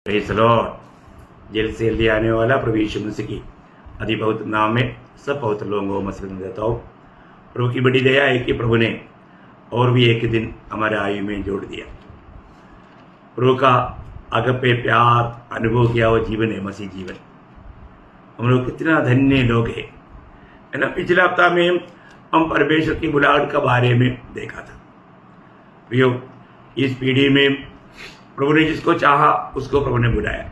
Praise the Lord. Jail से ले आने वाला प्रभु यीशु मसीह की अति पवित्र नाम में सब पवित्र लोगों को मसलन देता हूँ। प्रभु की बड़ी दया है कि प्रभु ने और भी एक दिन हमारे आयु में जोड़ दिया। प्रभु का अगपे प्यार अनुभव किया वो जीवन है मसीह जीवन। हम लोग कितना धन्य लोग हैं, है ना। पिछले हफ्ता में हम परमेश्वर की बुलाहट के बारे में देखा था। प्रियो, इस पीढ़ी में प्रभु ने जिसको चाहा उसको प्रभु ने बुलाया।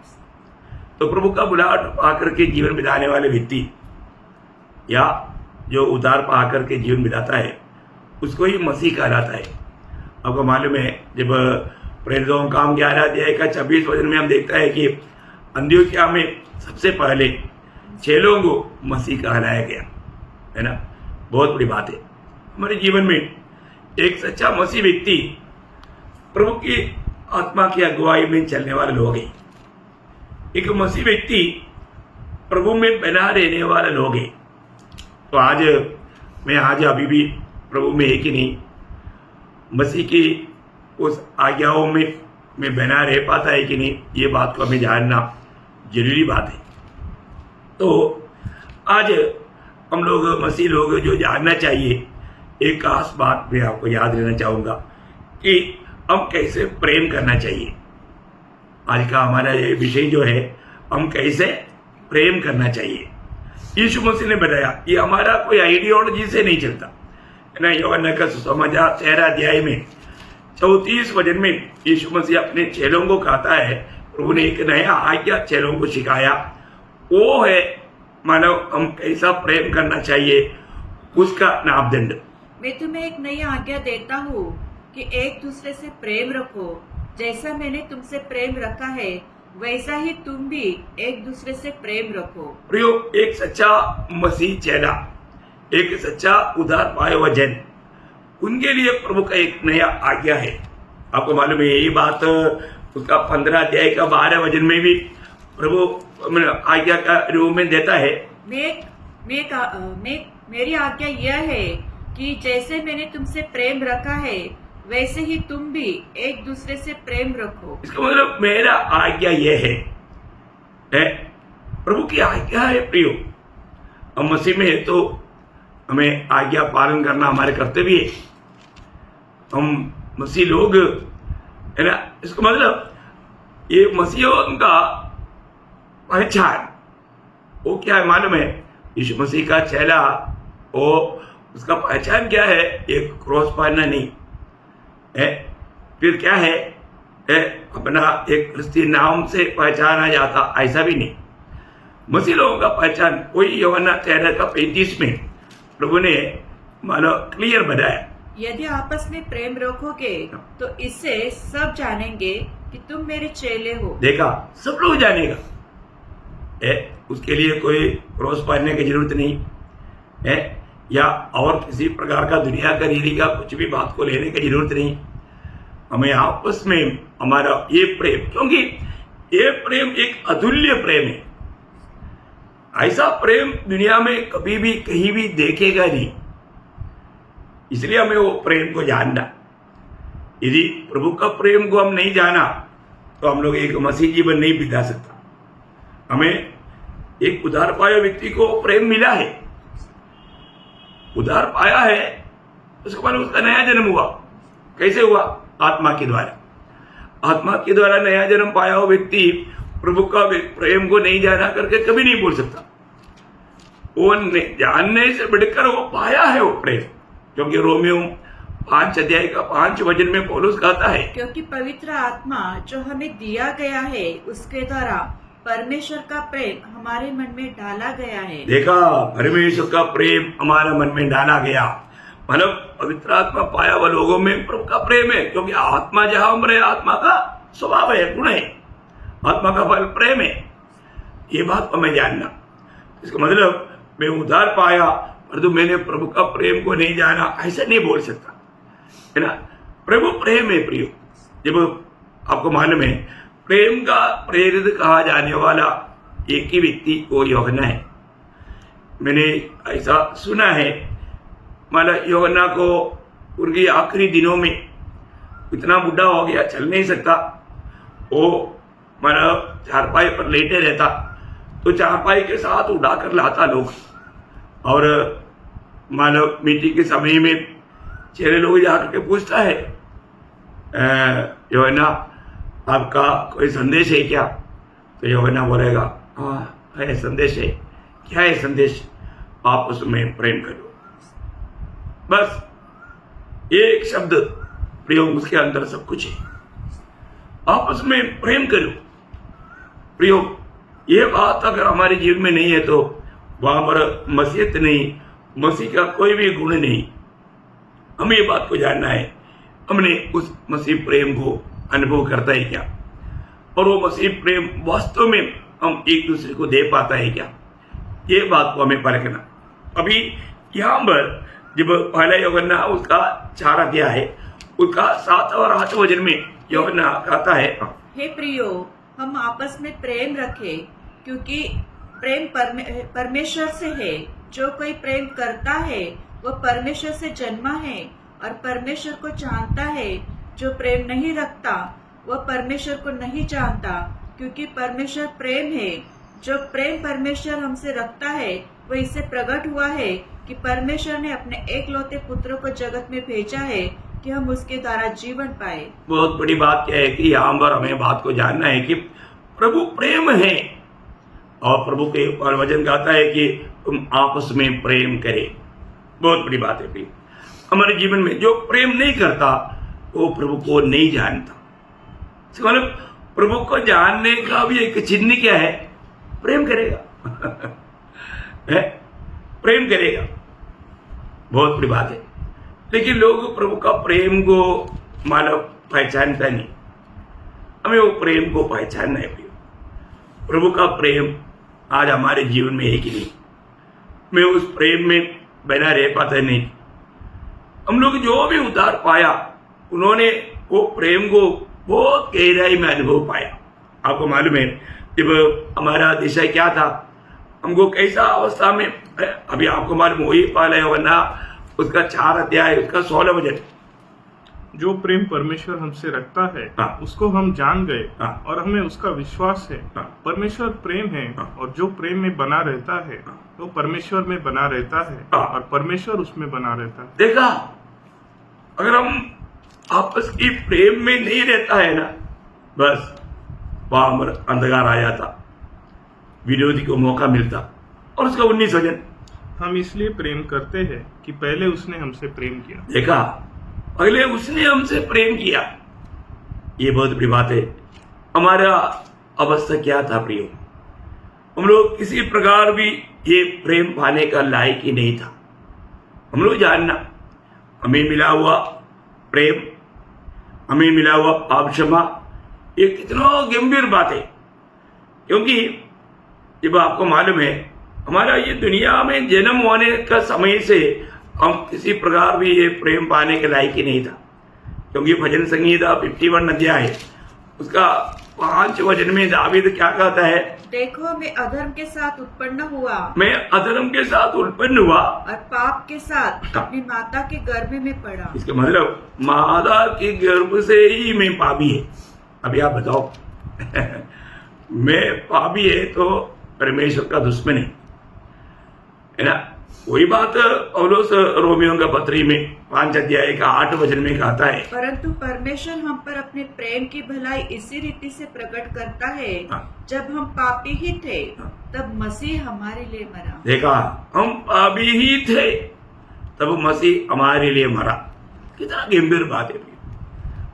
तो प्रभु का बुलाहट पाकर के जीवन बिताने वाले व्यक्ति या जो उद्धार पाकर के जीवन बिताता है उसको ही मसीह कहलाता है। आपको मालूम है, जब प्रेरितों का काम 11 अध्याय का 26 वचन में हम देखता है कि अंत्योख्या में सबसे पहले चेलों को मसीह कहलाया गया, है ना। बहुत बड़ी बात है। हमारे जीवन में एक सच्चा मसीह व्यक्ति प्रभु की आत्मा की अगुवाई में चलने वाले लोग हैं। एक मसीह व्यक्ति प्रभु में बना रहने वाले लोग हैं। तो आज अभी भी प्रभु में है कि नहीं, मसीह की उस आज्ञाओं में मैं बना रह पाता है कि नहीं, ये बात को हमें जानना जरूरी बात है। तो आज हम लोग मसीह लोग जो जानना चाहिए, एक खास बात मैं आपको याद रहना चाहूँगा कि हम कैसे प्रेम करना चाहिए। आज का हमारा ये विषय जो है, हम कैसे प्रेम करना चाहिए। यीशु मसीह ने बताया ये हमारा कोई आइडियोलॉजी से नहीं चलता, है ना। यूहन्ना का सुसमाचार 13 अध्याय में 34 वचन में यीशु मसीह अपने चेलों को कहता है, प्रभु ने एक नया आज्ञा चेलों को सिखाया, वो है मानव हम कैसा प्रेम करना चाहिए, उसका नापदंड। मैं तुम्हें एक नई आज्ञा देता हूँ कि एक दूसरे से प्रेम रखो। जैसा मैंने तुमसे प्रेम रखा है वैसा ही तुम भी एक दूसरे से प्रेम रखो। प्रियो, एक सच्चा मसीह चेला, एक सच्चा उद्धार पाया हुआ जन, उनके लिए प्रभु का एक नया आज्ञा है। आपको मालूम है यही बात उसका 15 अध्याय का 12 वचन में भी प्रभु आज्ञा का रूप में देता है। मेरी आज्ञा यह है कि जैसे मैंने तुमसे प्रेम रखा है वैसे ही तुम भी एक दूसरे से प्रेम रखो। इसका मतलब मेरा आज्ञा यह है, प्रभु की आज्ञा है। प्रियो, हम मसीह में है तो हमें आज्ञा पालन करना हमारे कर्तव्य है। हम मसीह लोग, है ना। इसका मतलब ये मसीहों का पहचान वो क्या है मालूम है। यीशु मसीह का चेला, वो उसका पहचान क्या है, एक क्रॉस पहनना नहीं है। फिर क्या है, अपना एक क्रिस्ती नाम से पहचाना जाता, ऐसा भी नहीं। मसीह लोगों का पहचान कोई यूहन्ना 13 का 35 में प्रभु ने मानो क्लियर बताया, यदि आपस में प्रेम रखोगे तो इससे सब जानेंगे कि तुम मेरे चेले हो। देखा, सब लोग जानेगा। उसके लिए कोई क्रॉस पहनने की जरूरत नहीं है, या और किसी प्रकार का दुनिया का रीति का कुछ भी बात को लेने की जरूरत नहीं। हमें आपस में हमारा ये प्रेम, क्योंकि ये प्रेम एक अतुल्य प्रेम है। ऐसा प्रेम दुनिया में कभी भी कहीं भी देखेगा नहीं। इसलिए हमें वो प्रेम को जानना। यदि प्रभु का प्रेम को हम नहीं जाना तो हम लोग एक मसीह जीवन नहीं बिता सकता। हमें एक उद्धार पाया व्यक्ति को प्रेम मिला है, उद्धार पाया है, उसके बाद उसका नया जन्म हुआ। कैसे हुआ? आत्मा के द्वारा। आत्मा के द्वारा नया जन्म पाया हुआ व्यक्ति प्रभु का प्रेम को नहीं जाना करके कभी नहीं बोल सकता। वो जानने से बढ़कर वो पाया है वो प्रेम, क्योंकि रोमियो 5 अध्याय का 5 वचन में पौलुस कहता है, क्योंकि पवित्र आत्मा जो हमें दिया गया है उसके द्वारा परमेश्वर का प्रेम हमारे मन में डाला गया है। देखा, परमेश्वर का प्रेम हमारे मन में डाला गया। मतलब पवित्र आत्मा पाया हुआ लोगों में प्रभु का प्रेम है, क्योंकि आत्मा जहां हमारे आत्मा का स्वभाव है, गुण है, आत्मा का फल प्रेम है। ये बात हमें जानना। इसका मतलब मैं उद्धार पाया परंतु मैंने प्रभु का प्रेम को नहीं जाना, ऐसा नहीं बोल सकता, है ना। प्रभु प्रेम है। प्रियो, जब आपको मालूम है प्रेम का प्रेरित कहा जाने वाला एक ही व्यक्ति वो यूहन्ना है। मैंने ऐसा सुना है, माना यूहन्ना को उनके आखिरी दिनों में इतना बुढ़ा हो गया, चल नहीं सकता, वो मानो चारपाई पर लेटे रहता तो चारपाई के साथ उड़ा कर लाता लोग, और मानो मीटिंग के समय में चेले लोग जाकर के पूछता है यूहन्ना आपका कोई संदेश है क्या? तो यूहन्ना बोलेगा हाँ है, संदेश है। क्या है संदेश? आप उसमें प्रेम करो। बस एक शब्द प्रयोग, उसके अंदर सब कुछ है। आपस में प्रेम करो। प्रयोग ये बात अगर हमारे जीवन में नहीं है तो वहां पर मसीहत नहीं, मसीह का कोई भी गुण नहीं। हमें ये बात को जानना है, हमने उस मसीह प्रेम को अनुभव करता है क्या, और वो मसीह प्रेम वास्तव में हम एक दूसरे को दे पाता है क्या, ये बात को हमें परखना। अभी यहाँ पर जब पहला यूहन्ना उसका 4 अध्याय है, उसका 7 और 8 वचन में यूहन्ना कहता है हे प्रियो, हम आपस में प्रेम रखें, क्योंकि प्रेम परमेश्वर से है। जो कोई प्रेम करता है वह परमेश्वर से जन्मा है और परमेश्वर को जानता है। जो प्रेम नहीं रखता वह परमेश्वर को नहीं जानता, क्योंकि परमेश्वर प्रेम है। जो प्रेम परमेश्वर हमसे रखता है वह इससे प्रकट हुआ है कि परमेश्वर ने अपने एकलौते पुत्र को जगत में भेजा है कि हम उसके द्वारा जीवन पाए। बहुत बड़ी बात क्या है कि यहाँ पर हमें बात को जानना है कि प्रभु प्रेम है, और प्रभु के वचन कहता है कि तुम आपस में प्रेम करें। बहुत बड़ी बात है भाई। हमारे जीवन में जो प्रेम नहीं करता वो प्रभु को नहीं जानता। मतलब प्रभु को जानने का भी एक चिन्ह क्या है? प्रेम करेगा है? प्रेम करेगा, बहुत बड़ी बात है। लेकिन लोग प्रभु का प्रेम को मानव पहचानता नहीं। हमें वो प्रेम को पहचानना है। प्रभु का प्रेम आज हमारे जीवन में है कि नहीं, मैं उस प्रेम में बना रह पाता नहीं। हम लोग जो भी उद्धार पाया, उन्होंने वो प्रेम को बहुत गहराई में अनुभव पाया। आपको मालूम है जब हमारा दिशा क्या था, हमको कैसा अवस्था में, अभी आपको मालूम वही पाला है, वरना उसका 4 अध्याय उसका 16 वचन, जो प्रेम परमेश्वर हमसे रखता है हाँ। उसको हम जान गए हाँ। और हमें उसका विश्वास है। हाँ। परमेश्वर प्रेम है हाँ। और जो प्रेम में बना रहता है हाँ। वो परमेश्वर में बना रहता है हाँ। और परमेश्वर उसमें बना रहता है। देखा, अगर हम आपस की प्रेम में नहीं रहता है ना, बस वहां पर अंधकार आ जाता, विरोधी को मौका मिलता। और उसका 19 वचन, हम इसलिए प्रेम करते हैं कि पहले उसने हमसे प्रेम किया। देखा, पहले उसने हमसे प्रेम किया। ये बहुत बड़ी बात है। हमारा अवस्था क्या था प्रियो? हम लोग किसी प्रकार भी ये प्रेम पाने का लायक ही नहीं था। हम लोग जानना, हमें मिला हुआ प्रेम, हमें मिला हुआ पाप क्षमा, ये कितना गंभीर बात है। क्योंकि जब आपको मालूम है हमारा ये दुनिया में जन्म होने का समय से हम किसी प्रकार भी ये प्रेम पाने के लायक ही नहीं था। क्योंकि भजन संगीता 51 अध्याय उसका 5 वचन में दावीद क्या कहता है? देखो, मैं अधर्म के साथ उत्पन्न हुआ, मैं अधर्म के साथ उत्पन्न हुआ और पाप के साथ अपनी माता के गर्भ में पड़ा। इसका मतलब माता के गर्भ से ही मैं पापी है। अभी आप बताओ मैं पापी है तो परमेश्वर का दुश्मन है ना? वही बात पौलुस रोमियों का पत्री में 5 अध्याय का 8 वचन में कहता है, परंतु परमेश्वर हम पर अपने प्रेम की भलाई इसी रीति से प्रकट करता है, जब हम पापी ही थे तब मसीह हमारे लिए मरा। देखा, हम पापी ही थे तब मसीह हमारे लिए मरा। कितना गंभीर बात है।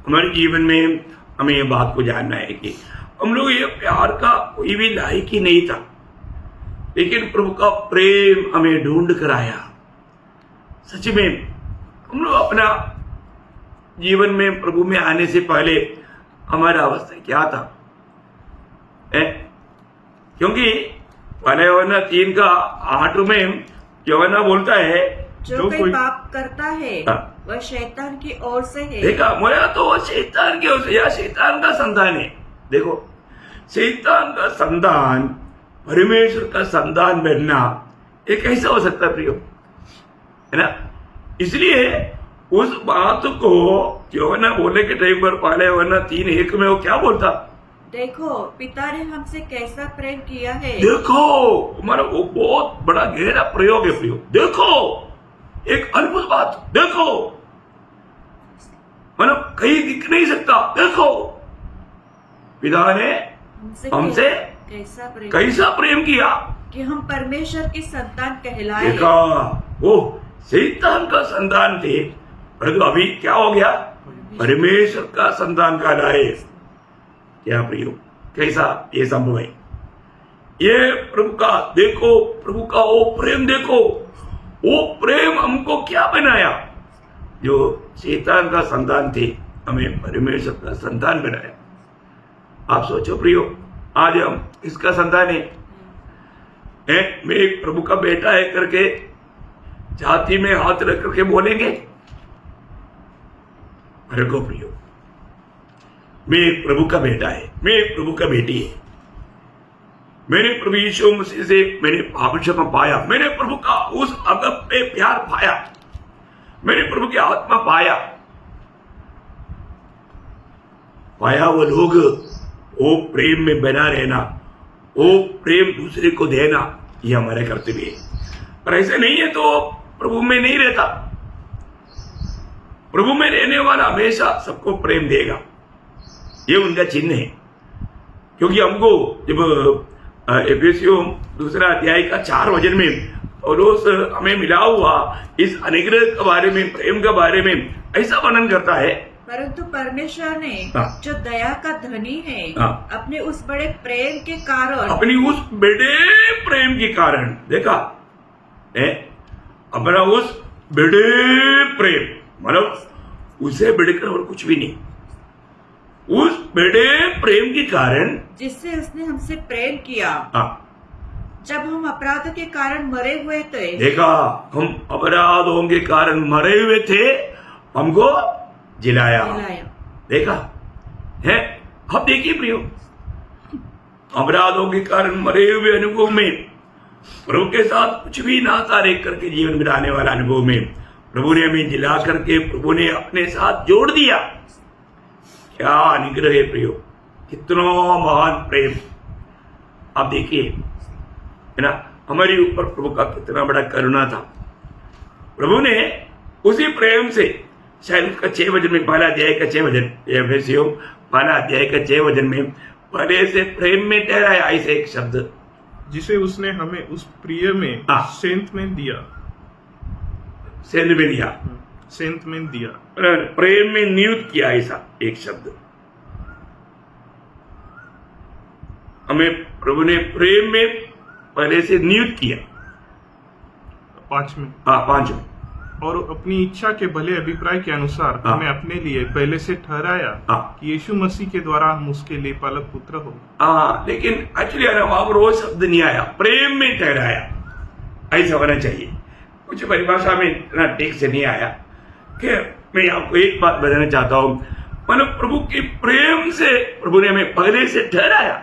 हमारे जीवन में हमें ये बात को जानना है कि हम लोग ये प्यार का कोई भी लायक ही नहीं था, लेकिन प्रभु का प्रेम हमें ढूंढ कर आया। सच में हम लोग अपना जीवन में प्रभु में आने से पहले हमारा अवस्था क्या था? क्योंकि पहले यूहन्ना 3 का 8 में यूहन्ना बोलता है, जो कोई पाप करता है हाँ। वह शैतान की ओर से है। देखा, मोया तो वो शैतान की ओर से, या शैतान का संतान है। देखो, शैतान का संतान परमेश्वर का संतान बनना ये कैसे हो सकता है प्रियो? है ना? इसलिए उस बात को यूहन्ना बोलने के टाइम पर पहले यूहन्ना 3:1 में वो क्या बोलता? देखो पिता ने हमसे कैसा प्रेम किया है। देखो, हमारा वो बहुत बड़ा गहरा प्रयोग है प्रियो। देखो, एक अद्भुत बात, देखो, मतलब कहीं दिख नहीं सकता। देखो, पिता ने हमसे कैसा प्रेम किया कि हम परमेश्वर की संतान कहलाए। देखा, वो शैतान का संतान थे, परंतु अभी क्या हो गया? परमेश्वर का संतान कहलाए। क्या प्रियो, कैसा ये संभव है? ये प्रभु का देखो, प्रभु का वो प्रेम देखो, वो प्रेम हमको क्या बनाया? जो शैतान का संतान थे, हमें परमेश्वर का संतान बनाया। आप सोचो प्रियो, आज हम किसका संतान है? मैं एक प्रभु का बेटा है करके छाती में हाथ रख करके बोलेंगे? अरे को प्रियो, मैं एक प्रभु का बेटा है, मैं एक प्रभु का बेटी है, मैंने प्रभु यीशु मसीह से मैंने पाप क्षमा पाया, मैंने प्रभु का उस अगप पे प्यार पाया, मैंने प्रभु की आत्मा पाया। वो लोग वो प्रेम में बना रहना, वो प्रेम दूसरे को देना, ये हमारे कर्तव्य है। पर ऐसे नहीं है तो प्रभु में नहीं रहता। प्रभु में रहने वाला हमेशा सबको प्रेम देगा, ये उनका चिन्ह है। क्योंकि हमको जब एफेसियों 2 अध्याय का 4 वचन में पौलुस हमें मिला हुआ इस अनुग्रह के बारे में, प्रेम के बारे में ऐसा वर्णन करता है, परंतु परमेश्वर ने जो दया का धनी है, अपने उस बड़े प्रेम के कारण, अपनी उस बड़े प्रेम के कारण, देखा है, अपना उस बड़े प्रेम, मतलब उसे बढ़कर और कुछ भी नहीं, उस बड़े प्रेम के कारण जिससे उसने हमसे प्रेम किया। जब हम अपराध के कारण मरे हुए थे, देखा, हम अपराधों के कारण मरे हुए थे, हमको जिलाया। देखा है, अब देखिए प्रियो, अपराधों के कारण मरे हुए अनुभव में प्रभु के साथ कुछ भी नाता रेख करके जीवन बिताने वाला अनुभव में प्रभु ने हमें जिला करके प्रभु ने अपने साथ जोड़ दिया। क्या अनुग्रह है प्रियो, कितना महान प्रेम। आप देखिए है ना, हमारे ऊपर प्रभु का कितना बड़ा करुणा था। प्रभु ने उसी प्रेम से, शायद उसका 6 वचन में, पहला अध्याय का 6 वचन, एफेसियों पहला अध्याय का 6 वचन में पहले से प्रेम में ठहराया, ऐसे एक शब्द, जिसे उसने हमें उस प्रिय में सेंत में दिया, सेंध में दिया, सेंत में दिया, प्रेम में नियुक्त किया, ऐसा एक शब्द। हमें प्रभु ने प्रेम में पहले से नियुक्त किया। 5 में, 5 में, और अपनी इच्छा के भले अभिप्राय के अनुसार हमें अपने लिए पहले से ठहराया कि यीशु मसीह के द्वारा हम उसके लिए पालक पुत्र हो। लेकिन एक्चुअली वहां पर वो शब्द नहीं आया, प्रेम में ठहराया, ऐसा होना चाहिए। कुछ परिभाषा में इतना ठीक से नहीं आया। कि मैं आपको एक बात बताना चाहता हूं, मतलब प्रभु के प्रेम से प्रभु ने हमें पहले से ठहराया,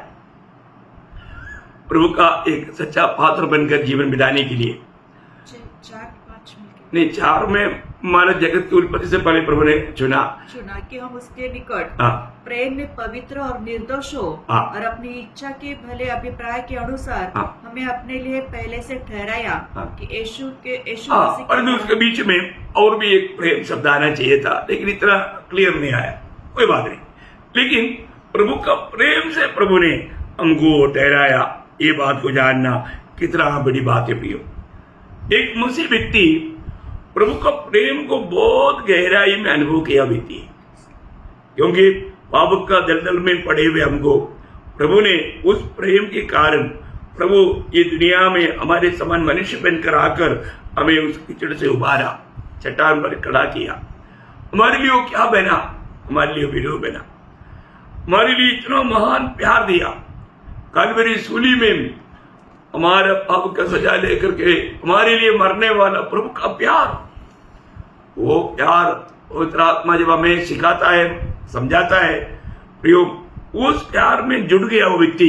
प्रभु का एक सच्चा पात्र बनकर जीवन बिताने के लिए। 4 में मानव जगत की उत्पत्ति से पहले प्रभु ने चुना कि हम उसके निकट प्रेम में पवित्र और निर्दोष हो, और अपनी इच्छा के भले अभिप्राय के अनुसार हमें अपने लिए पहले से ठहराया कि यीशु परंतु उसके बीच में और भी एक प्रेम शब्द आना चाहिए था, लेकिन इतना क्लियर नहीं आया। कोई बात नहीं, लेकिन प्रभु का प्रेम से प्रभु ने हमको ठहराया, ये बात को जानना कितना बड़ी बात है प्रियो। एक मसीह व्यक्ति प्रभु का प्रेम को बहुत गहराई में अनुभव किया बीती है, क्योंकि पाप का दलदल में पड़े हुए हमको प्रभु ने उस प्रेम के कारण, प्रभु ये दुनिया में हमारे समान मनुष्य बनकर आकर हमें उस कीचड़ से उबारा, चट्टान पर खड़ा किया। हमारे लिए वो क्या बना? हमारे लिए वीडियो बना, हमारे लिए इतना महान प्यार दिया। कलवरी सूली में हमारा पाप का सजा लेकर के हमारे लिए मरने वाला प्रभु का प्यार, वो प्यार पवित्र आत्मा जब हमें सिखाता है, समझाता है प्रियो, उस प्यार में जुड़ गया वो व्यक्ति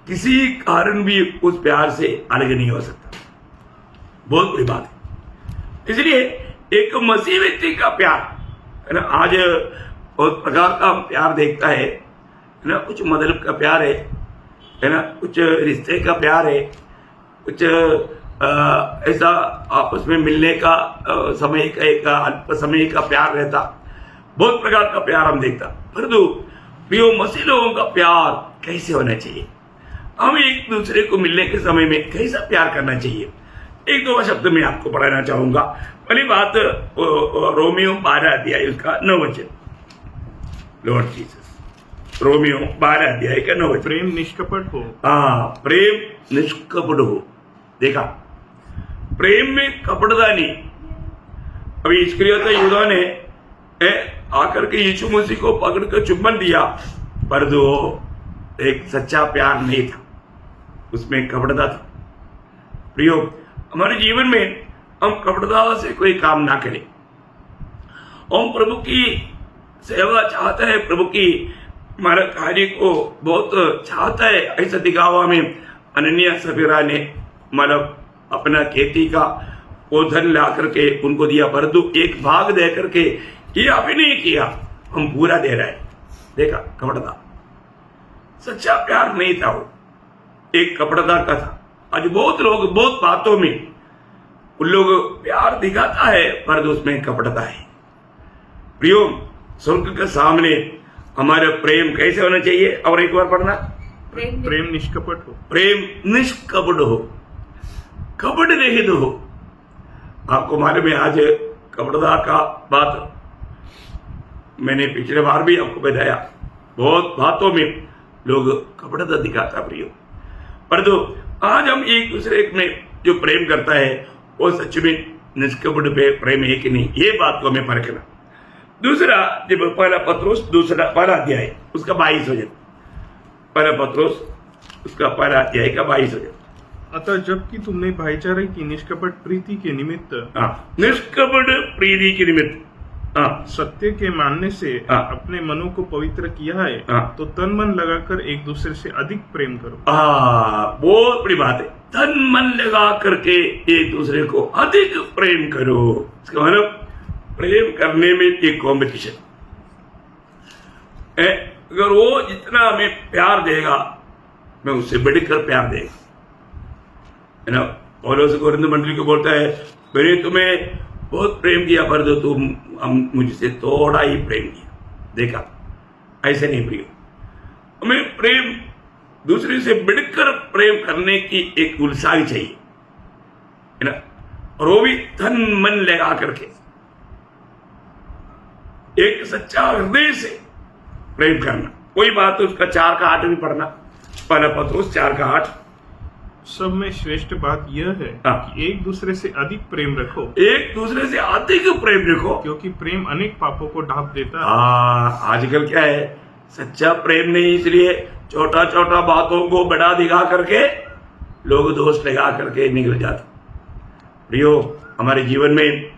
किसी कारण भी उस प्यार से अलग नहीं हो सकता। बहुत बड़ी बात है। इसलिए एक मसीह व्यक्ति का प्यार है ना, आज बहुत प्रकार का प्यार देखता है ना, कुछ मतलब का प्यार है ना, कुछ रिश्ते का प्यार है, कुछ ऐसा आपस में मिलने का समय का एक अल्प समय का प्यार रहता, बहुत प्रकार का प्यार हम देखता। परंतु प्रियो मसीह लोगों का प्यार कैसे होना चाहिए, हम एक दूसरे को मिलने के समय में कैसा प्यार करना चाहिए, एक दो शब्द मैं आपको पढ़ाना चाहूंगा। पहली बात रोमियो 12 अध्याय उसका 9 वचन, लॉर्ड जीसस, रोमियो 12 अध्याय का 9 वचन। प्रेम निष्कपट हो। प्रेम निष्कपट हो। देखा, प्रेम में कपटता नहीं। अभी इस्करियोत यहूदा ने आकर के यीशु मसीह को पकड़कर चुम्बन दिया, पर जो एक सच्चा प्यार नहीं था, उसमें कपटता था। प्रियो, हमारे जीवन में हम कपटता से कोई काम ना करें। हम प्रभु की सेवा चाहता है, प्रभु की हमारा कार्य को बहुत चाहता है। ऐसा दिखावा में अनन्या सफीरा ने मतलब अपना खेती का वो धन ला करके उनको दिया, परंतु एक भाग दे करके ये अभी नहीं किया, हम पूरा दे रहे हैं। देखा, कपटता, सच्चा प्यार नहीं था, वो एक कपटता का था। आज बहुत लोग बहुत बातों में उन लोग प्यार दिखाता है, पर उसमें कपटता है। प्रियो, स्वर्ग के सामने हमारा प्रेम कैसे होना चाहिए, और एक बार पढ़ना, प्रेम निष्कपट हो। प्रेम निष्कपट हो, कपट रहित हो। आपको मालूम है, आज कपटता का बात मैंने पिछले बार भी आपको बताया, बहुत बातों में लोग कपटता दिखाता प्रियो। परंतु आज हम एक दूसरे में जो प्रेम करता है वो सच में निष्कपट पे प्रेम है कि नहीं, ये बात को हमें परखना। दूसरा, जब पहला पत्रोस पहला अध्याय उसका 22 वचन, पहला पत्रोस उसका पहला अध्याय का 22 वचन। अतः जबकि तुमने भाईचारे की निष्कपट प्रीति के निमित्त, निष्कपट प्रीति के निमित्त सत्य के मानने से अपने मनों को पवित्र किया है, तो तन मन लगाकर एक दूसरे से अधिक प्रेम करो। बहुत बड़ी बात है, तन मन लगा करके एक दूसरे को अधिक प्रेम करो। इसका मतलब प्रेम करने में एक कॉम्पिटिशन है। अगर वो जितना हमें प्यार देगा, मैं उससे बढ़कर प्यार देगा, है ना। पौलुस कोरिन्थ मंडली को बोलता है, मैंने तुम्हें बहुत प्रेम किया, पर जो तुम मुझसे थोड़ा ही प्रेम किया। देखा, ऐसे नहीं प्रियो, हमें प्रेम दूसरे से बढ़कर प्रेम करने की एक उत्साह चाहिए, है ना। और वो भी तन मन लगा करके एक सच्चा हृदय से प्रेम करना। कोई बात उसका 4 का 8 भी पढ़ना, पहला पत्रोस 4 का 8। सब में श्रेष्ठ बात यह है कि एक दूसरे से अधिक प्रेम रखो। एक दूसरे से अधिक प्रेम रखो, क्योंकि प्रेम अनेक पापों को ढांप देता है। आजकल क्या है, सच्चा प्रेम नहीं, इसलिए छोटा छोटा बातों को बड़ा दिखा करके लोग दोष लगा करके निकल जाते। प्रियो, हमारे जीवन में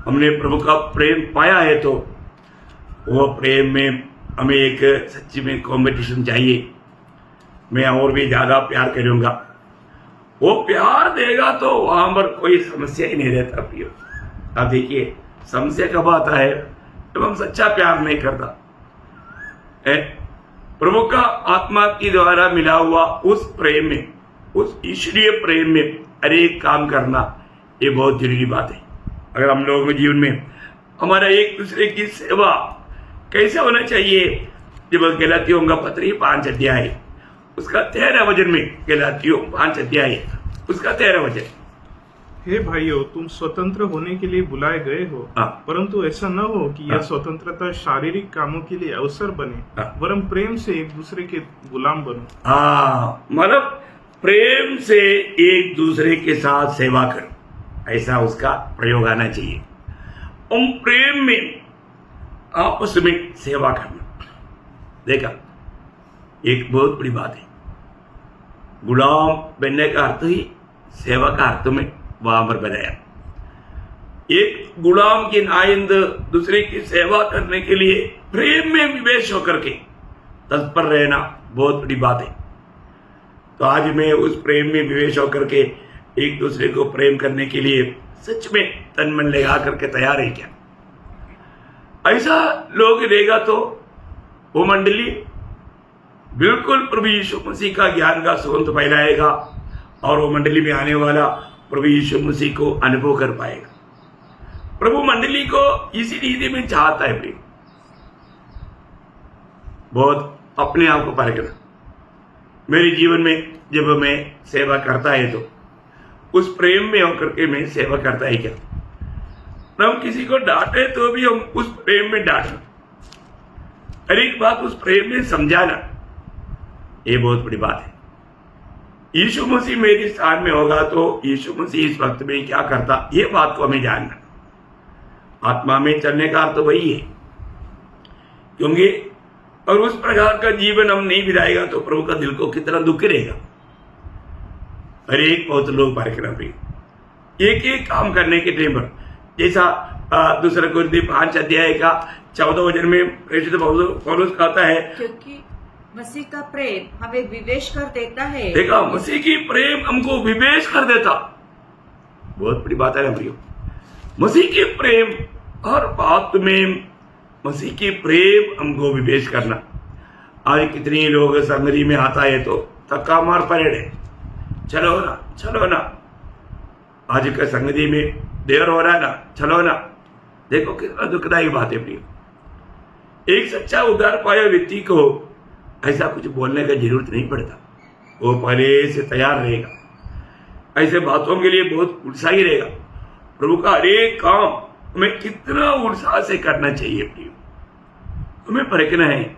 हमने प्रभु का प्रेम पाया है, तो वो प्रेम में हमें एक सच्ची में कॉम्पिटिशन चाहिए। मैं और भी ज्यादा प्यार करूंगा, वो प्यार देगा तो वहां पर कोई समस्या ही नहीं रहता प्रियो। अब देखिए, समस्या कब आता है, जब हम सच्चा प्यार नहीं करता। प्रभु का आत्मा के द्वारा मिला हुआ उस प्रेम में, उस ईश्वरीय प्रेम में हर एक काम करना, ये बहुत जरूरी बात है। अगर हम लोगों के जीवन में हमारा एक दूसरे की सेवा कैसे होना चाहिए, जब गलातियों का पत्री 5 अध्याय उसका 13 वचन में, गलातियों 5 अध्याय उसका 13 वचन। हे भाइयों, तुम स्वतंत्र होने के लिए बुलाए गए हो, परंतु ऐसा न हो कि यह स्वतंत्रता शारीरिक कामों के लिए अवसर बने, वरन प्रेम से एक दूसरे के गुलाम बनो। मतलब प्रेम से एक दूसरे के साथ सेवा करो, ऐसा उसका प्रयोग आना चाहिए। हम प्रेम में आपस में सेवा करना, देखा, एक बहुत बड़ी बात है। गुलाम बनने का अर्थ ही सेवा का अर्थ में वहां पर बनाया। एक गुलाम की नायंद दूसरे की सेवा करने के लिए प्रेम में विवेश होकर के तत्पर रहना बहुत बड़ी बात है। तो आज मैं उस प्रेम में विवेश होकर के एक दूसरे को प्रेम करने के लिए सच में तन मन लगा करके तैयार है क्या? ऐसा लोग रहेगा तो वो मंडली बिल्कुल प्रभु यीशु मसीह का ज्ञान का सुगंध फैलाएगा और वो मंडली में आने वाला प्रभु यीशु मसीह को अनुभव कर पाएगा। प्रभु मंडली को इसी रीति में चाहता है प्रिय, बहुत अपने आप को परखना। मेरे जीवन में जब मैं सेवा करता है तो उस प्रेम में होकर के मैं सेवा करता है क्या? हम किसी को डांटे तो भी हम उस प्रेम में डांटना, हर एक बात उस प्रेम में समझाना, ये बहुत बड़ी बात है। यीशु मसीह मेरे स्थान में होगा तो यीशु मसीह इस वक्त में क्या करता, ये बात को हमें जानना। आत्मा में चलने का अर्थ वही है, क्योंकि और उस प्रकार का जीवन हम नहीं बिताएगा तो प्रभु का दिल को कितना दुख रहेगा। हर एक बहुत लोग परखना भी एक एक काम करने के टाइम पर, जैसा दूसरा कुरिन्थी 5 अध्याय का 14 वचन में प्रेरित पौलुस कहता है, क्योंकि मसीह का प्रेम हमें विवेश कर देता है। देखा, मसीह की प्रेम हमको विवेश कर देता, बहुत बड़ी बात है ना प्रियो। मसीह की प्रेम हर बात में, मसीह की प्रेम हमको विवेश करना। आज कितनी लोग संगति में आता है तो धक्का मार परेड है, चलो ना चलो ना, आज का संगति में देर हो रहा है ना, चलो ना। देखो कितना दुखदायी बात है प्रिय। एक सच्चा उद्धार पाया व्यक्ति को ऐसा कुछ बोलने का जरूरत नहीं पड़ता, वो पहले से तैयार रहेगा, ऐसे बातों के लिए बहुत उत्साही रहेगा। प्रभु का हर एक काम हमें कितना उत्साह से करना चाहिए प्रिय, हमें परखना है।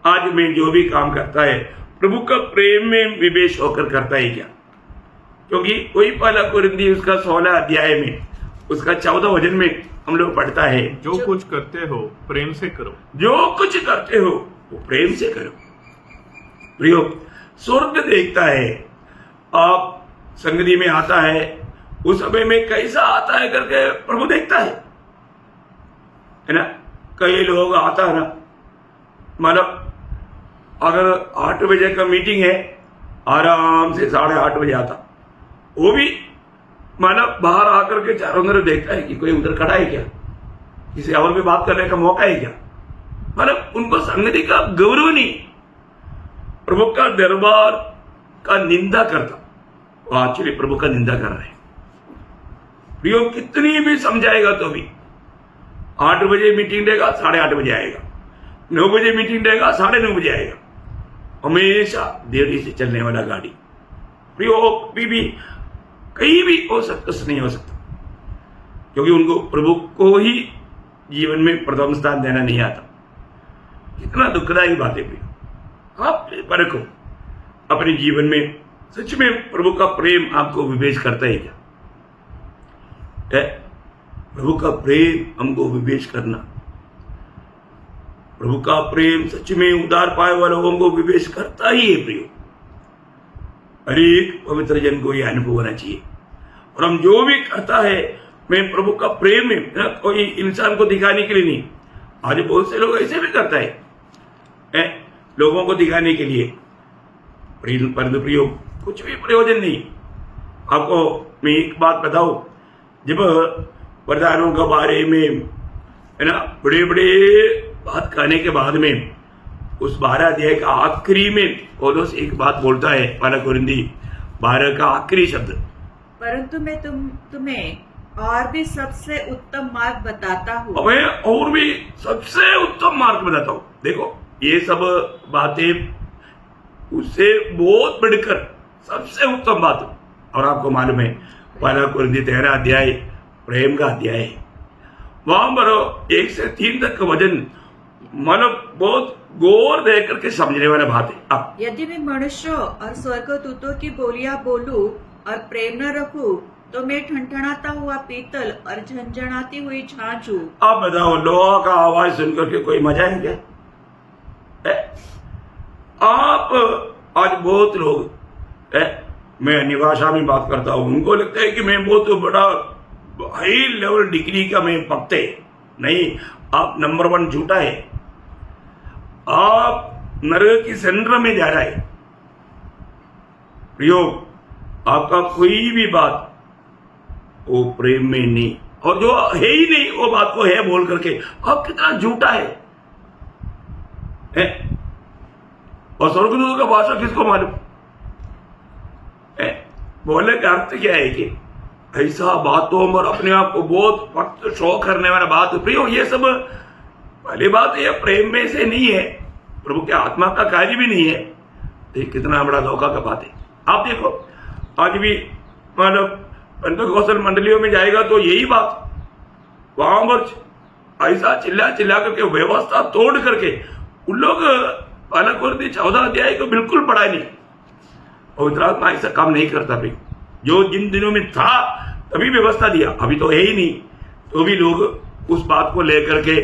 आज मैं जो भी काम करता है प्रभु का प्रेम में विवेश होकर करता है क्या? क्योंकि वही पहला कुरिन्थी उसका 16 अध्याय में उसका 14 वचन में हम लोग पढ़ता है, जो कुछ करते हो प्रेम से करो, जो कुछ करते हो वो प्रेम से करो। प्रियो, स्वर्ग देखता है, आप संगति में आता है उस समय में कैसा आता है करके प्रभु देखता है ना। कई लोग आता है ना, मतलब अगर 8 बजे का मीटिंग है, आराम से 8:30 बजे आता, वो भी मतलब बाहर आकर के चारों तरफ देखता है कि कोई उधर खड़ा है क्या, किसी और भी बात करने का मौका है क्या। मतलब उनको संगति का गौरव नहीं, प्रभु का दरबार का निंदा करता, वो एक्चुअली प्रभु का निंदा कर रहे हैं। प्रियो, कितनी भी समझाएगा तो भी 8 बजे मीटिंग देगा, 8:30 बजे आएगा, 9 बजे मीटिंग देगा, 9:30 बजे आएगा, हमेशा देरी से चलने वाला गाड़ी। प्रियो, भी कहीं भी हो सकता नहीं हो सकता, क्योंकि उनको प्रभु को ही जीवन में प्रथम स्थान देना नहीं आता। कितना दुखदायी बात है प्रियो। आप परखो अपने जीवन में, सच में प्रभु का प्रेम आपको विवेश करता है क्या? प्रभु का प्रेम हमको विवेश करना, प्रभु का प्रेम सच में उद्धार पाए वाले लोगों को विवेश करता ही है प्रियो। हर एक पवित्र जन को यह अनुभव होना चाहिए। और हम जो भी करता है, मैं प्रभु का प्रेम में कोई इंसान को दिखाने के लिए नहीं। आज बहुत से लोग ऐसे भी करता है लोगों को दिखाने के लिए, परंतु प्रियो कुछ भी प्रयोजन नहीं। आपको मैं एक बात बताऊं, जब वरदानों के बारे में है ना बड़े बड़े बात कहने के बाद में उस 12 अध्याय का आखिरी में पौलुस एक बात बोलता है, पहला कुरिन्थी 12 का आखिरी शब्द, परंतु मैं तुम्हें और भी सबसे उत्तम मार्ग बताता हूँ। मैं और भी सबसे उत्तम मार्ग बताता हूँ। देखो, ये सब बातें उससे बहुत बढ़कर सबसे उत्तम बात। और आपको मालूम है पहला कुरिन्थी 13 अध्याय प्रेम का अध्याय है, वहां पर 1 से 3 तक का वचन मतलब बहुत गौर दे करके समझने वाला बात है। अब यदि मैं मनुष्यों और स्वर्गदूतों की बोलियां बोलूं और प्रेम न रखूं तो मैं ठनठनाता हुआ पीतल और झंझनाती हुई झांझ हूं। आप बताओ, लोगों का आवाज सुनकर के कोई मजा है क्या? आप आज बहुत लोग मैं अन्य भाषा में बात करता हूं, उनको लगता है कि मैं बहुत बड़ा हाई लेवल डिग्री का मैं वक्ता नहीं। आप नंबर 1 झूठा है, आप नरक की सेंटर में जा रहा है। प्रियो, आपका कोई भी बात वो प्रेम में नहीं, और जो है ही नहीं वो बात को है बोल करके आप कितना झूठा है? और स्वर्गदूतों का भाषा किसको मालूम है? बोलने का अर्थ क्या है कि ऐसा बातों और अपने आप को बहुत वक्त शो करने वाला बात प्रियो, ये सब पहली बात ये प्रेम में से नहीं है, प्रभु के आत्मा का कार्य भी नहीं है। ये कितना बड़ा धोखा का बात है। आप देखो आज भी मतलब पेंटेकोस्टल मंडलियों में जाएगा तो यही बात, वहां पर ऐसा चिल्ला चिल्ला करके व्यवस्था तोड़ करके उन लोग पहला कोरिन्थी 14 अध्याय को बिल्कुल पढ़ा नहीं। पवित्र आत्मा ऐसा काम नहीं करता भाई। जो जिन दिनों में था तभी व्यवस्था दिया, अभी तो है ही नहीं, तो भी लोग उस बात को लेकर के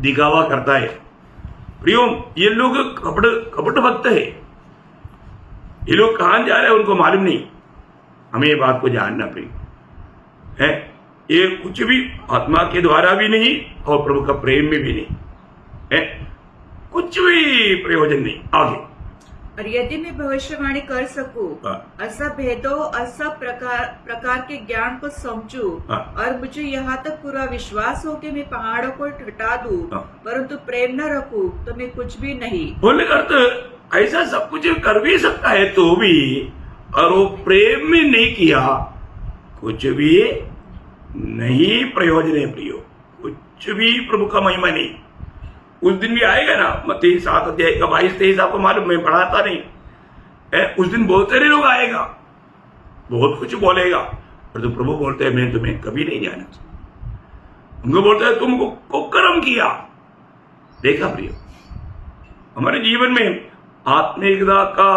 दिखावा करता है। प्रियो, ये लोग कपट भक्त है। ये लोग कहां जा रहे हैं उनको मालूम नहीं। हमें ये बात को जानना प्रिय है, ये कुछ भी आत्मा के द्वारा भी नहीं और प्रभु का प्रेम में भी नहीं है, कुछ भी प्रयोजन नहीं आगे। और यदि मैं भविष्यवाणी कर सकूं, ऐसा भेदों ऐसा प्रकार के ज्ञान को समझूं और मुझे यहाँ तक पूरा विश्वास हो कि मैं पहाड़ों को हटा दूं, परंतु प्रेम न रखूं तो मैं कुछ भी नहीं। बोलने का अर्थ ऐसा सब कुछ कर भी सकता है तो भी, और वो प्रेम में नहीं किया, कुछ भी नहीं प्रयोजन है प्रियो, कुछ भी प्रभु का महिमा नहीं। उस दिन भी आएगा ना, मत्ती 7 अध्याय का 22-23 आपको मालूम, मैं पढ़ाता नहीं है। उस दिन बहुत सारे लोग आएगा, बहुत कुछ बोलेगा, और तो प्रभु बोलते हैं मैं तुम्हें कभी नहीं जाना। उनको बोलते हैं तुमको कुकर्म किया। देखा प्रियो, हमारे जीवन में आत्मिकता का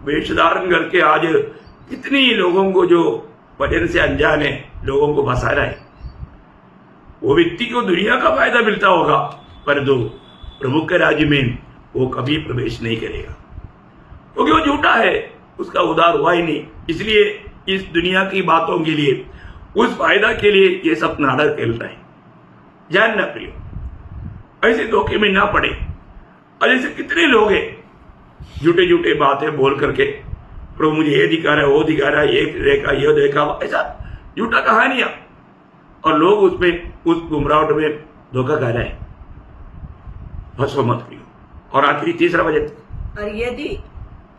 वेश धारण करके आज कितनी लोगों को जो वचन से अनजाने लोगों को फंसा रहा है, वो व्यक्ति को दुनिया का फायदा मिलता होगा पर दो प्रभु के राज्य में वो कभी प्रवेश नहीं करेगा, क्योंकि वो झूठा है, उसका उद्धार हुआ ही नहीं। इसलिए इस दुनिया की बातों के लिए, उस फायदा के लिए ये सब नाटक खेल रहे हैं। जानना प्रियो, ऐसे धोखे में ना पड़े। और ऐसे कितने लोग हैं झूठे झूठे बातें बोल करके प्रभु मुझे ये दिखा रहा है, वो दिखा रहा है, ये देखा ये देखा, ऐसा झूठा कहानियां, और लोग उसमें उस गुमराहट में धोखा खा रहे हैं। फंसो मत प्रियो। और आखिरी तीसरा वचन, और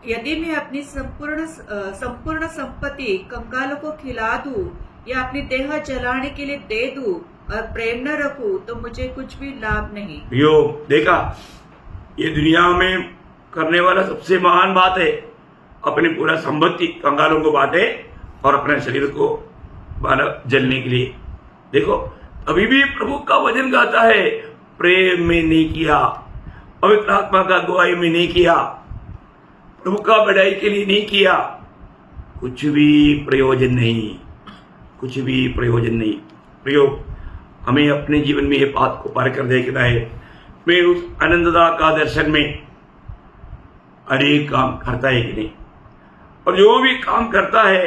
यदि मैं अपनी संपूर्ण संपत्ति कंगालों को खिला दूं या अपनी देह जलाने के लिए दे दूं और प्रेम न रखूं तो मुझे कुछ भी लाभ नहीं। प्रियो देखा, ये दुनिया में करने वाला सबसे महान बात है अपनी पूरा संपत्ति कंगालों को बांटे और अपने शरीर को जलने के लिए। देखो अभी भी प्रभु का वचन गाता है, प्रेम में नहीं किया, पवित्र आत्मा का अगुवाई में नहीं किया, प्रभु का बढ़ाई के लिए नहीं किया, कुछ भी प्रयोजन नहीं, कुछ भी प्रयोजन नहीं। प्रियो, हमें अपने जीवन में ये बात को पार कर देखना है। मैं उस आनंददा का दर्शन में अनेक काम करता है कि नहीं, और जो भी काम करता है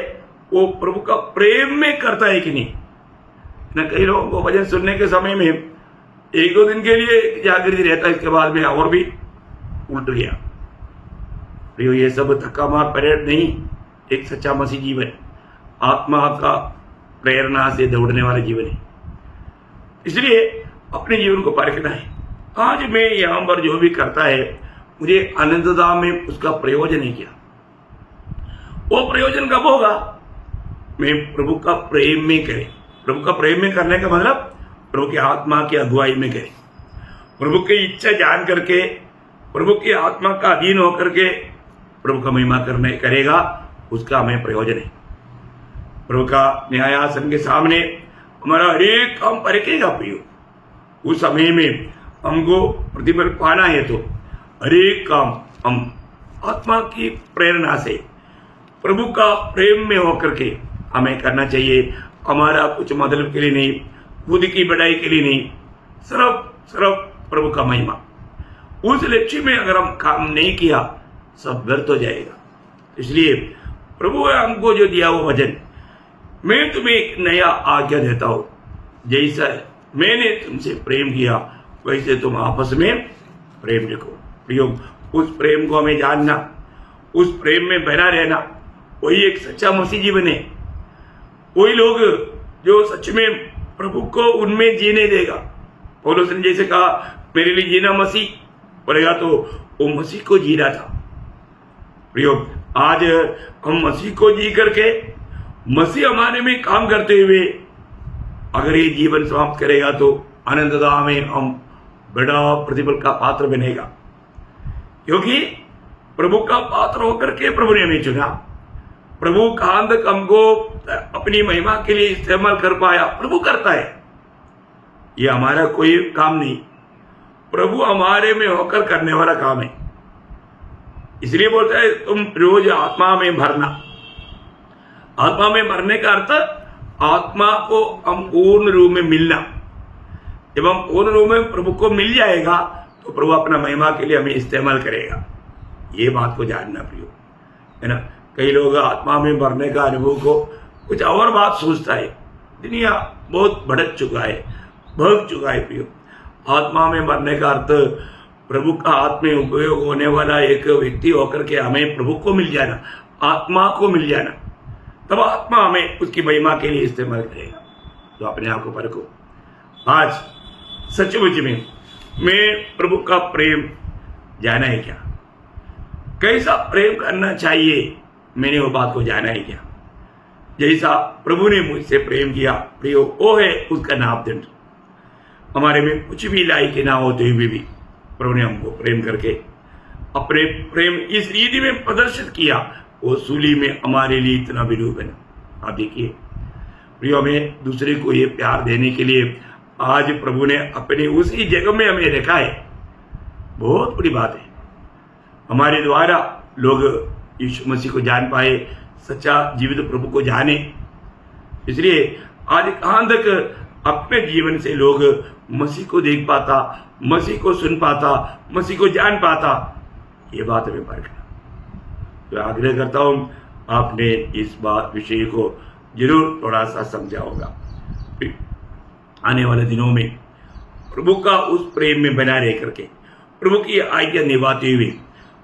वो प्रभु का प्रेम में करता है कि नहीं। न कई लोगों को भजन सुनने के समय में 1-2 दिन के लिए जागृति रहता है, इसके बाद में और भी उल्ट गया। प्रियो, ये सब थका मार परेड नहीं, एक सच्चा मसीह जीवन आत्मा का प्रेरणा से दौड़ने वाला जीवन है। इसलिए अपने जीवन को परखना है। आज मैं यहां पर जो भी करता है, मुझे आनंददा में उसका प्रयोजन है क्या? वो प्रयोजन कब होगा? मैं प्रभु का प्रेम में करे। प्रभु का प्रेम में करने का मतलब प्रभु की आत्मा की अगुवाई में करे, प्रभु की इच्छा जान करके, प्रभु की आत्मा का अधीन होकर के प्रभु का महिमा करने करेगा, उसका हमें प्रयोजन है। प्रभु का न्यायासन के सामने हमारा हर एक काम परखेगा प्रियो। उस समय में हमको प्रतिफल पाना है तो हर एक काम हम आत्मा की प्रेरणा से प्रभु का प्रेम में होकर के हमें करना चाहिए। हमारा कुछ मतलब के लिए नहीं, खुद की बढ़ाई के लिए नहीं, सिर्फ प्रभु का महिमा। उस लक्ष्य में अगर हम काम नहीं किया, सब व्यर्थ हो जाएगा। इसलिए प्रभु ने हमको जो दिया वो वचन, मैं तुम्हें एक नया आज्ञा देता हूं, जैसा मैंने तुमसे प्रेम किया वैसे तुम आपस में प्रेम रखो। प्रियो, उस प्रेम को हमें जानना, उस प्रेम में बना रहना, वही एक सच्चा मसीह जीवन है। वही लोग जो सच में प्रभु को उनमें जीने देगा। पौलुस ने जैसे कहा, मेरे लिए जीना मसीह पड़ेगा, तो वो मसीह को जी रहा था। प्रियो, आज हम मसीह को जी करके मसीह हमारे में काम करते हुए अगर ये जीवन समाप्त करेगा तो अनंतता में हम बड़ा प्रतिफल का पात्र बनेगा, क्योंकि प्रभु का पात्र होकर के प्रभु ने हमें चुना। प्रभु कहां तक हमको अपनी महिमा के लिए इस्तेमाल कर पाया, प्रभु करता है, ये हमारा कोई काम नहीं, प्रभु हमारे में होकर करने वाला काम है। इसलिए बोलता है तुम रोज आत्मा में भरना। आत्मा में भरने का अर्थ आत्मा को हम पूर्ण रूप में मिलना। जब हम पूर्ण रूप में प्रभु को मिल जाएगा तो प्रभु अपना महिमा के लिए हमें इस्तेमाल करेगा। ये बात को जानना प्रियो, है ना। कई लोग आत्मा में भरने का अनुभव को कुछ और बात सोचता है। दुनिया बहुत भड़क चुका है, भग चुका है प्रियो। आत्मा में भरने का अर्थ प्रभु का हाथ में उपयोग होने वाला एक व्यक्ति होकर के हमें प्रभु को मिल जाना, आत्मा को मिल जाना, तब आत्मा हमें उसकी महिमा के लिए इस्तेमाल करेगा। तो अपने आप को परखो, आज सचमुच में मैं प्रभु का प्रेम जाना है क्या, कैसा प्रेम करना चाहिए, मैंने वो बात को जाना है क्या। जैसा प्रभु ने मुझसे प्रेम किया प्रियो, वो है उसका मापदंड। हमारे में कुछ भी लायक ना होते हुए भी प्रभु ने हमको प्रेम करके अपने प्रेम इस रीति में प्रदर्शित किया, वो सूली में हमारे लिए इतना विरूप बना। आप देखिए प्रियो, हमें दूसरे को ये प्यार देने के लिए आज प्रभु ने अपने उसी जगह में हमें रखा है। बहुत बड़ी बात है, हमारे द्वारा लोग यीशु मसीह को जान पाए, सच्चा जीवित प्रभु को जाने। इसलिए आज कहां तक अपने जीवन से लोग मसीह को देख पाता, मसीह को सुन पाता, मसीह को जान पाता, ये बात हमें परखना। तो आग्रह करता हूं आपने इस बात विषय को जरूर थोड़ा सा समझा होगा। आने वाले दिनों में प्रभु का उस प्रेम में बना रह करके प्रभु की आज्ञा निभाते हुए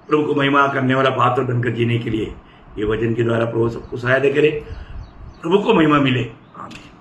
प्रभु को महिमा करने वाला पात्र बनकर जीने के लिए ये वचन के द्वारा प्रभु सबको सहायता करे, प्रभु को महिमा मिले। आमीन।